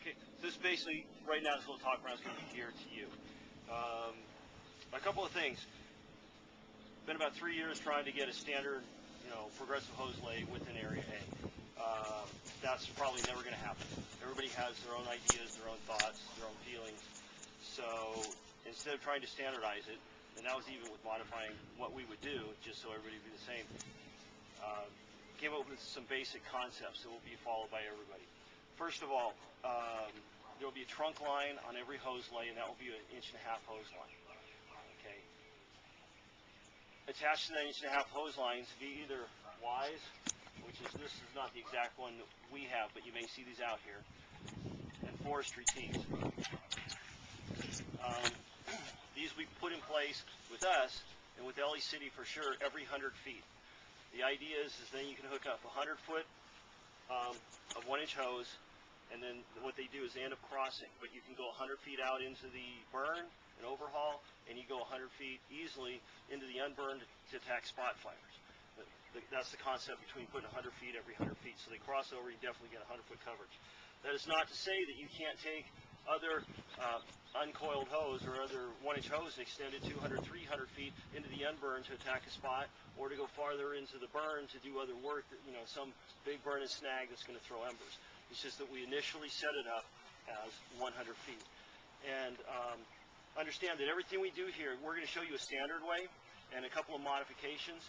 Okay, so this basically, right now, this little talk around is going to be geared to you. A couple of things. Been about 3 years trying to get a standard, progressive hose lay within Area A. That's probably never going to happen. Everybody has their own ideas, their own thoughts, their own feelings. So instead of trying to standardize it, and that was even with modifying what we would do, just so everybody would be the same, came up with some basic concepts that will be followed by everybody. First of all, there will be a trunk line on every hose lay, and that will be an 1.5-inch hose line. Okay. Attached to that 1.5-inch hose line to be either Wise, this is not the exact one that we have, but you may see these out here, and forestry tees. These we put in place with us and with LA City for sure every 100 feet. The idea is then you can hook up 100 foot of 1-inch hose, and then what they do is they end up crossing, but you can go 100 feet out into the burn and overhaul, and you go 100 feet easily into the unburned to attack spot fires. That's the concept between putting 100 feet every 100 feet. So they cross over, you definitely get 100-foot coverage. That is not to say that you can't take other uncoiled hose or other 1-inch hose and extend it 200, 300 feet into the unburned to attack a spot, or to go farther into the burn to do other work that, some big burn and snag that's going to throw embers. It's just that we initially set it up as 100 feet. And understand that everything we do here, we're going to show you a standard way and a couple of modifications.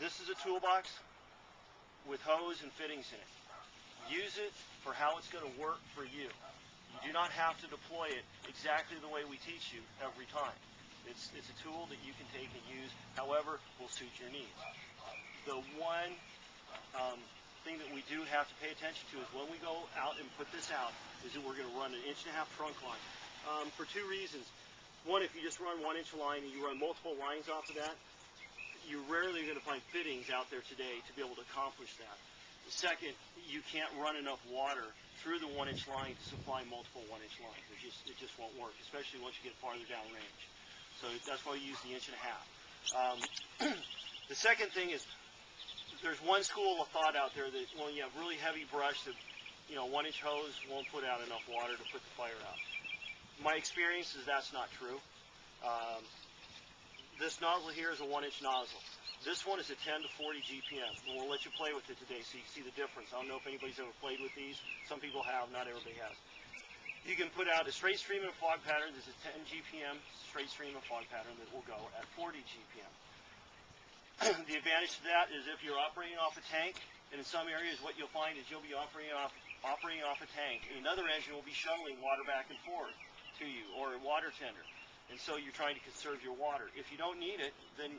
This is a toolbox with hose and fittings in it. Use it for how it's going to work for you. You do not have to deploy it exactly the way we teach you every time. It's a tool that you can take and use however will suit your needs. The one thing that we do have to pay attention to is when we go out and put this out is that we're going to run an 1.5-inch trunk line for two reasons. One, if you just run 1-inch line and you run multiple lines off of that, you're rarely going to find fittings out there today to be able to accomplish that. The second, you can't run enough water through the 1-inch line to supply multiple 1-inch lines. It just won't work, especially once you get farther down range. So that's why we use the 1.5 inch. The second thing is, there's one school of thought out there that when you have really heavy brush, that 1-inch hose won't put out enough water to put the fire out. My experience is that's not true. This nozzle here is a 1-inch nozzle. This one is a 10 to 40 GPM, and we'll let you play with it today so you can see the difference. I don't know if anybody's ever played with these. Some people have, not everybody has. You can put out a straight stream and fog pattern. This is a 10 GPM straight stream and fog pattern that will go at 40 GPM. The advantage to that is if you're operating off a tank, and in some areas what you'll find is you'll be operating off a tank, and another engine will be shuttling water back and forth to you, or a water tender. And so you're trying to conserve your water. If you don't need it, then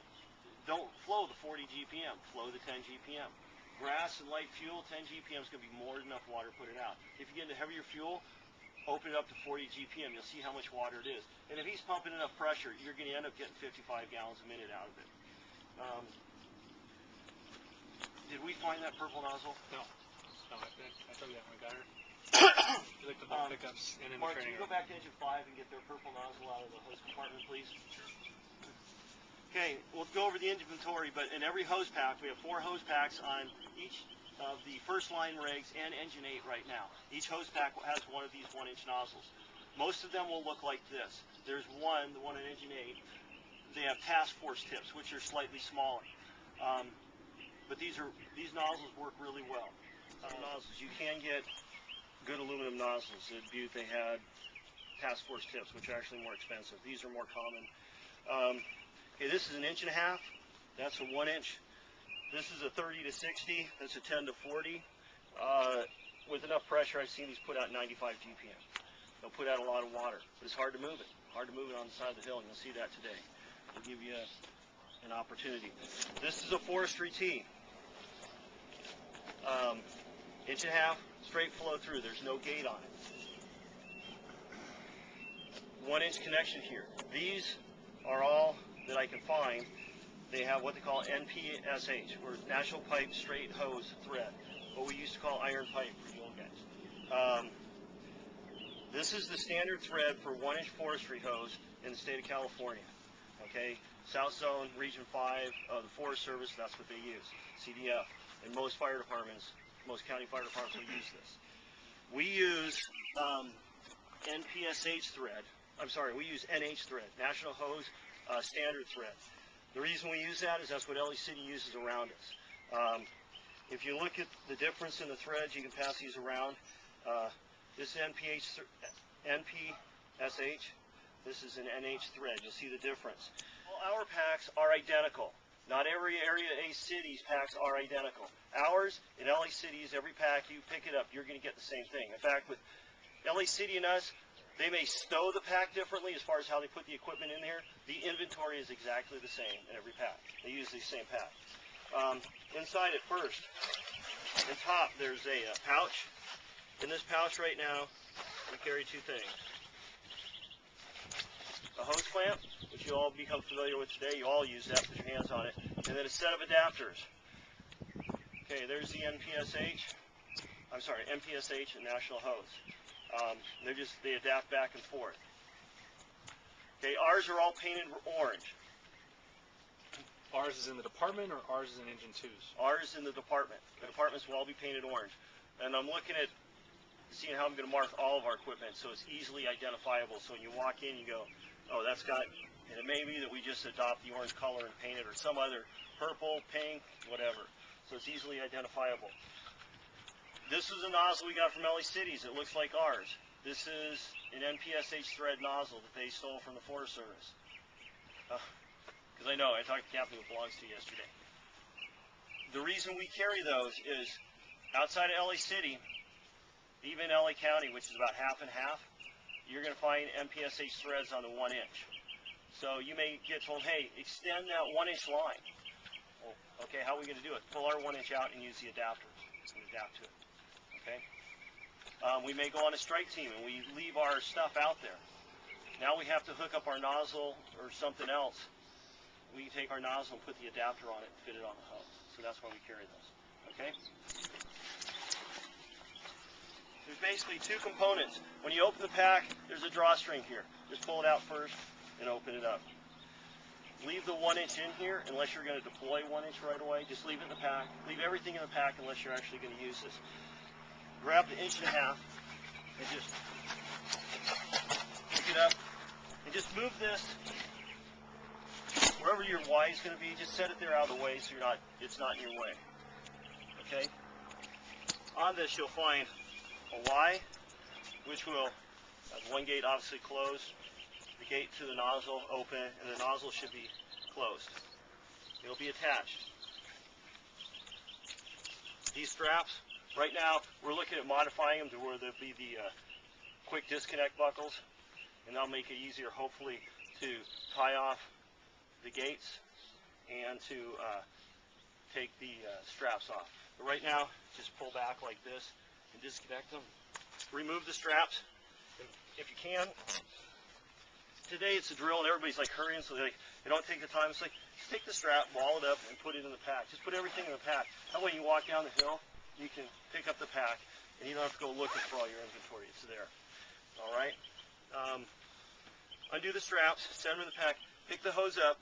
don't flow the 40 GPM, flow the 10 GPM. Grass and light fuel, 10 GPM is going to be more than enough water to put it out. If you get into heavier fuel, open it up to 40 GPM. You'll see how much water it is. And if he's pumping enough pressure, you're going to end up getting 55 gallons a minute out of it. Did we find that purple nozzle? No. I told you that when I got her. You like the bolt pickups and then Mark, can you go back to engine 5 and get their purple nozzle out of the hose compartment, please? Sure. Okay, we'll go over the inventory, but in every hose pack, we have 4 hose packs on each of the first line rigs and engine 8 right now. Each hose pack has one of these 1-inch nozzles. Most of them will look like this. There's one, the one on engine 8. They have task force tips, which are slightly smaller. But these nozzles work really well. Nozzles, you can get good aluminum nozzles. At Butte, they had task force tips, which are actually more expensive. These are more common. Okay, this is an 1.5 inch. That's a 1-inch. This is a 30 to 60. That's a 10 to 40. With enough pressure, I've seen these put out 95 GPM. They'll put out a lot of water, but it's hard to move it. Hard to move it on the side of the hill, and you'll see that today. We'll give you an opportunity. This is a forestry tee. 1.5 inch, straight flow through. There's no gate on it. 1-inch connection here. These are all that I can find. They have what they call NPSH, or National Pipe Straight Hose Thread, what we used to call iron pipe for the old guys. This is the standard thread for 1-inch forestry hose in the state of California. Okay, South Zone, Region 5 of the Forest Service, that's what they use, CDF. And most fire departments, most county fire departments will use this. We use NPSH thread. I'm sorry, we use NH thread, National Hose Standard thread. The reason we use that is that's what LA City uses around us. If you look at the difference in the threads, you can pass these around. This is NPSH. This is an NH thread. You'll see the difference. All our packs are identical. Not every area A city's packs are identical. Ours, in LA City's, every pack you pick it up, you're going to get the same thing. In fact, with LA City and us, they may stow the pack differently as far as how they put the equipment in here. The inventory is exactly the same in every pack. They use the same pack. Inside it first, in top, there's a pouch. In this pouch right now, we carry two things. A hose clamp, which you'll all become familiar with today. You all use that, put your hands on it. And then a set of adapters. Okay, there's the NPSH and National Hose. They adapt back and forth. Okay, ours are all painted orange. Ours is in the department, or ours is in engine 2s? Ours in the department. The departments will all be painted orange. And I'm looking at seeing how I'm going to mark all of our equipment so it's easily identifiable. So when you walk in, you go, oh, that's got, and it may be that we just adopt the orange color and paint it, or some other purple, pink, whatever. So it's easily identifiable. This is a nozzle we got from LA Cities. It looks like ours. This is an NPSH thread nozzle that they stole from the Forest Service. Because I know, I talked to the captain who belongs to yesterday. The reason we carry those is outside of LA City, even LA County, which is about half and half, you're going to find NPSH threads on the 1 inch. So you may get told, hey, extend that 1 inch line. Well, okay, how are we going to do it? Pull our 1 inch out and use the adapters and adapt to it. Okay? We may go on a strike team and we leave our stuff out there. Now we have to hook up our nozzle or something else. We can take our nozzle and put the adapter on it and fit it on the hose. So that's why we carry those. Okay? There's basically two components. When you open the pack, there's a drawstring here. Just pull it out first and open it up. Leave the 1 inch in here unless you're going to deploy 1 inch right away. Just leave it in the pack. Leave everything in the pack unless you're actually going to use this. Grab the 1.5 inches and just pick it up and just move this wherever your Y is going to be. Just set it there out of the way so it's not in your way. Okay? On this you'll find a Y, which will have one gate obviously closed, the gate to the nozzle open, and the nozzle should be closed. It'll be attached. These straps, right now we're looking at modifying them to where there'll be the quick disconnect buckles, and that'll make it easier hopefully to tie off the gates and to take the straps off. But right now, just pull back like this and disconnect them. Remove the straps if you can. Today it's a drill and everybody's like hurrying, so they don't take the time. It's like, just take the strap, ball it up, and put it in the pack. Just put everything in the pack. That way you walk down the hill, you can pick up the pack, and you don't have to go looking for all your inventory. It's there. All right? Undo the straps, set them in the pack, pick the hose up,